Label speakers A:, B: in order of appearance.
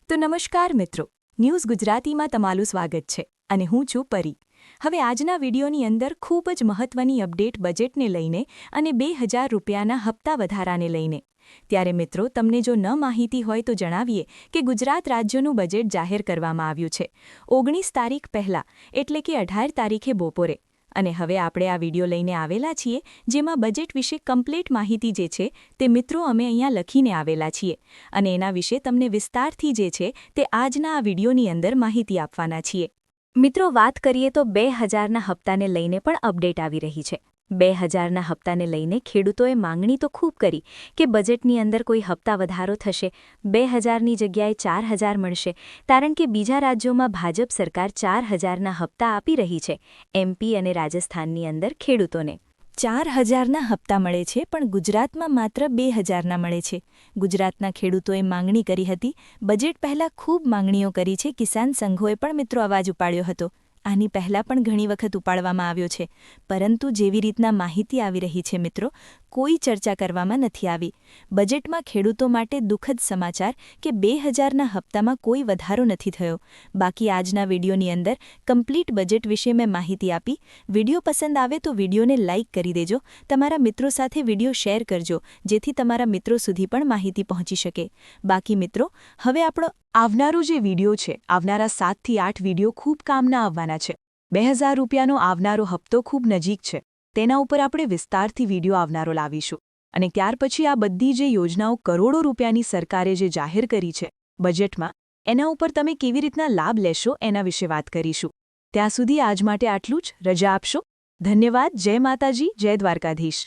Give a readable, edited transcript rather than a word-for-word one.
A: તો નમસ્કાર મિત્રો, ન્યૂઝ ગુજરાતીમાં તમારું સ્વાગત છે અને હું છું પરી। હવે આજના વિડીયોની અંદર ખૂબ જ મહત્વની અપડેટ બજેટને લઈને અને 2000 રૂપિયાના હપ્તા વધારાને લઈને। ત્યારે મિત્રો, તમને જો ન માહિતી હોય તો જણાવીએ કે ગુજરાત રાજ્યનું બજેટ જાહેર કરવામાં આવ્યું છે 19 તારીખ પહેલાં, એટલે કે 18 તારીખે બપોરે। અને હવે આપણે આ વિડીયો લઈને આવેલા છીએ જેમાં બજેટ વિશે કમ્પ્લીટ માહિતી જે છે તે મિત્રો અમે અહીંયા લખીને આવેલા છીએ અને એના વિશે તમને વિસ્તારથી જે છે તે આજના આ વિડીયોની અંદર માહિતી આપવાના છીએ। મિત્રો, વાત કરીએ તો 2000ના હપ્તાને લઈને પણ અપડેટ આવી રહી છે। 2000ના હપ્તાને લઈને ખેડૂતોએ માંગણી તો ખૂબ કરી કે બજેટની અંદર કોઈ હપ્તા વધારો થશે, 2000ની જગ્યાએ 4000 મળશે, કારણ કે બીજા રાજ્યોમાં ભાજપ સરકાર 4000ના હપ્તા આપી રહી છે। એમપી અને રાજસ્થાનની અંદર ખેડૂતોને 4000ના હપ્તા મળે છે, પણ ગુજરાતમાં માત્ર 2000ના મળે છે। ગુજરાતના ખેડૂતોએ માંગણી કરી હતી, બજેટ પહેલાં ખૂબ માંગણીઓ કરી છે। કિસાન સંઘોએ પણ મિત્રો અવાજ ઉપાડ્યો હતો। આની પહેલાં પણ ઘણી વખત ઉપાડવામાં આવ્યો છે, પરંતુ જેવી રીતના માહિતી આવી રહી છે મિત્રો, કોઈ ચર્ચા કરવામાં નથી આવી। બજેટમાં ખેડૂતો માટે દુઃખદ સમાચાર કે 2000ના હપ્તામાં કોઈ વધારો નથી થયો। બાકી આજના વિડીયોની અંદર કમ્પ્લીટ બજેટ વિશે મેં માહિતી આપી। વિડીયો પસંદ આવે તો વિડીયોને લાઇક કરી દેજો, તમારા મિત્રો સાથે વિડીયો શેર કરજો, જેથી તમારા મિત્રો સુધી પણ માહિતી પહોંચી શકે। બાકી મિત્રો, હવે આપણો આવનારો જે વિડીયો છે, આવનારા 7 થી 8 વિડીયો ખૂબ કામના આવવાના છે। 2000 રૂપિયાનો આવનારો હપ્તો ખૂબ નજીક છે, તેના ઉપર આપણે વિસ્તારથી વિડીયો આવનારો લાવીશું અને ત્યાર પછી આ બધી જે યોજનાઓ કરોડો રૂપિયાની સરકારે જે જાહેર કરી છે બજેટમાં, એના ઉપર તમે કેવી રીતના લાભ લેશો એના વિશે વાત કરીશું। ત્યાં સુધી આજ માટે આટલું જ, રજા આપશો। ધન્યવાદ। જય માતાજી, જય દ્વારકાધીશ।